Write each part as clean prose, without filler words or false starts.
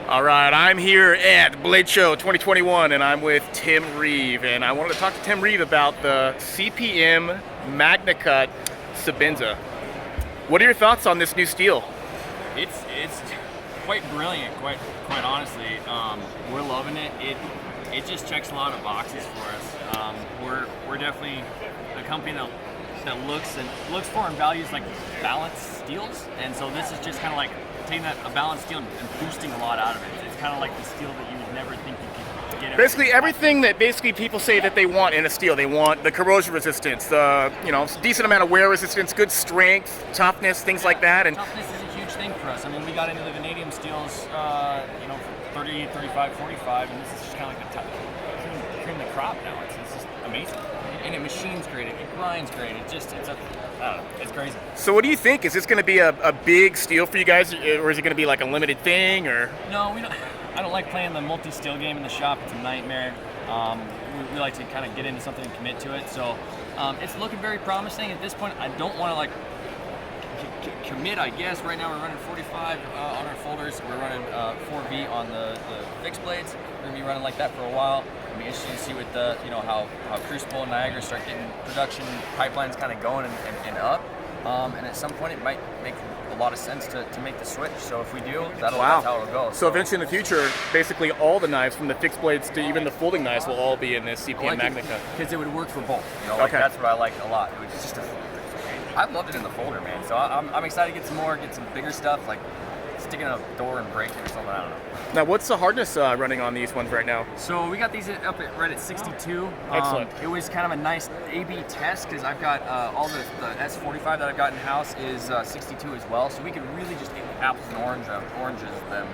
All right, I'm here at Bladeshow 2021, and I'm with Tim Reeve, and I wanted to talk to Tim Reeve about the CPM MagnaCut Sabinza. What are your thoughts on this new steel? It's quite brilliant, quite honestly. We're loving it. It just checks a lot of boxes for us. We're definitely a company that looks for and values like balanced steels, and so this is just kind of like taking a balanced steel and boosting a lot out of it. It's kind of like the steel that you would never think you could get. Basically everything that people say that they want in a steel. They want the corrosion resistance, the decent amount of wear resistance, good strength, toughness, things like that. And toughness is a huge thing for us. I mean, we got into the vanadium steels, 30, 35, 45, and this is just kind of like the cream of the crop now. It's just amazing. And it machines great, it grinds great, it's crazy. So what do you think? Is this going to be a big steel for you guys, or is it going to be like a limited thing? Or no, I don't like playing the multi-steel game in the shop. It's a nightmare. We like to kind of get into something and commit to it. So it's looking very promising. At this point, I don't want to like commit, I guess. Right now we're running 45 on our folders. We're running 4V on the fixed blades. We're going to be running like that for a while. It'll be interesting to see with the, how Crucible and Niagara start getting production pipelines kind of going and up. And at some point it might make a lot of sense to make the switch. So if we do, that's how it'll go. So eventually in the future, basically all the knives from the fixed blades to even the folding knives will all be in this CPM MagnaCut. Because it would work for both. Okay. That's what I like a lot. It was just I loved it in the folder, man. So I'm excited to get some bigger stuff, like sticking a door and break it or something. I don't know. Now, what's the hardness running on these ones right now? So we got these right at 62. Excellent. It was kind of a nice A/B test because I've got all the S45 that I've got in house is 62 as well. So we could really just get apples and oranges them.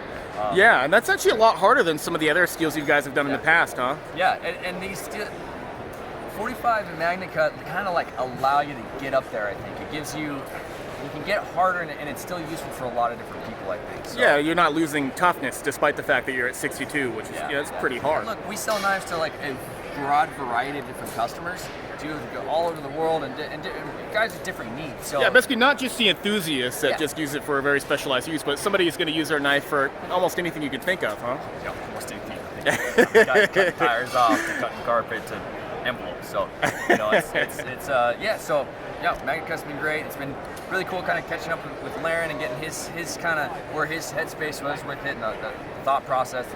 Yeah, and that's actually a lot harder than some of the other steels you guys have done in the past, huh? Yeah, and these steel 45 and MagnaCut kind of like allow you to get up there. I think it gives you can get harder and it's still useful for a lot of different people, I think. So, yeah, you're not losing toughness despite the fact that you're at 62, which is it's pretty hard. Look, we sell knives to like a broad variety of different customers, all over the world, and guys with different needs. So yeah, basically not just the enthusiasts that just use it for a very specialized use, but somebody who's going to use their knife for almost anything you could think of, huh? Yeah, almost anything. Guys cutting tires off to cutting carpet to envelopes. So So MagnaCut's been great. It's been really cool kind of catching up with Laren and getting his kind of where his headspace was with it and the thought process.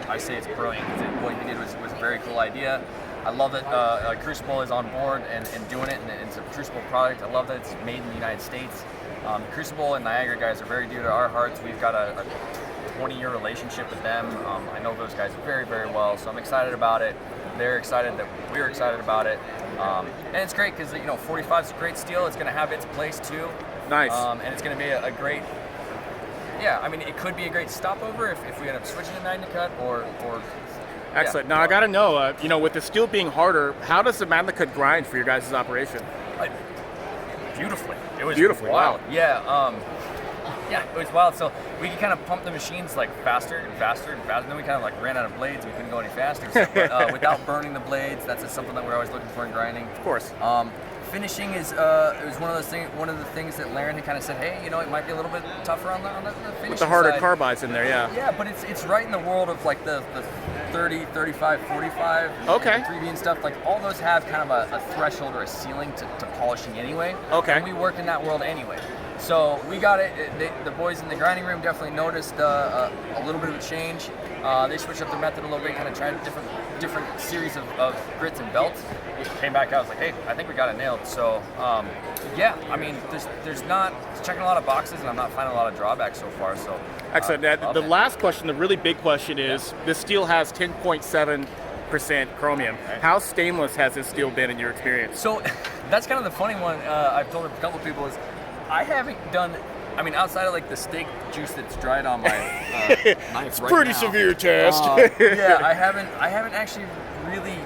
I say it's brilliant. What he did was a very cool idea. I love that Crucible is on board and doing it, and it's a Crucible product. I love that it's made in the United States. Crucible and Niagara guys are very dear to our hearts. We've got a 20-year relationship with them. I know those guys very, very well, so I'm excited about it. They're excited that we're excited about it. And it's great because 45 is a great steel. It's going to have its place too. Nice. And it's going to be a great. Yeah, I mean, it could be a great stopover if we end up switching to MagnaCut or. Excellent. Now I got to know, with the steel being harder, how does the MagnaCut grind for your guys' operation? Beautifully. It was beautiful. Wild. Wow. Yeah. Yeah, it was wild. So we could kind of pump the machines like faster and faster and faster. And then we kind of like ran out of blades. We couldn't go any faster. So, but without burning the blades, that's just something that we're always looking for in grinding. Of course. Finishing is it was one of the things that Laren had kind of said, hey, it might be a little bit tougher on the finishing with the harder side. carbides in there, yeah. Yeah, but it's right in the world of like the 30, 35, 45, okay. And 3V and stuff. Like all those have kind of a threshold or a ceiling to polishing anyway. Okay. And we work in that world anyway. So we got it. The boys in the grinding room definitely noticed a little bit of a change. They switched up their method a little bit, kind of tried different series of grits and belts. Came back out, I was like, hey, I think we got it nailed. So I mean, there's not checking a lot of boxes, and I'm not finding a lot of drawbacks so far. So excellent. The last question, the really big question is, this steel has 10.7% chromium. Okay. How stainless has this steel been in your experience? So that's kind of the funny one. I've told a couple people is I haven't done. I mean, outside of like the steak juice that's dried on my knife it's right pretty now, severe test. Yeah, I haven't actually really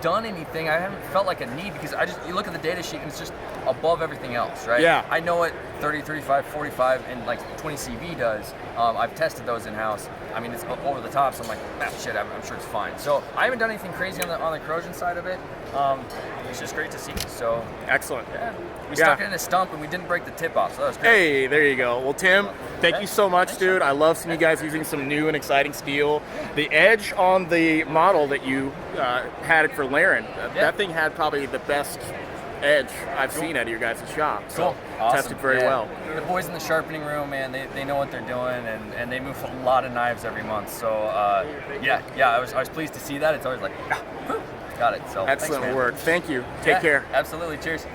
done anything. I haven't felt like a need because you look at the data sheet and it's just above everything else, right? Yeah. I know what 30, 35, 45, and like 20 CV does. I've tested those in house. I mean, it's over the top, so I'm like, shit, I'm sure it's fine. So I haven't done anything crazy on the corrosion side of it. It's just great to see. So excellent. yeah, we stuck it in a stump and we didn't break the tip off, so that was great. Hey, there you go. Well, Tim, thank you so much, Thanks, dude. I love seeing you guys using some new and exciting steel. The edge on the model that you had for Laren, that thing had probably the best edge I've seen out of your guys' shop. So Awesome. tested very well. The boys in the sharpening room, man, they know what they're doing, and they move a lot of knives every month. So I was pleased to see that. It's always like, got it. So Excellent thanks, man. work. Thank you. Take care. Absolutely. Cheers.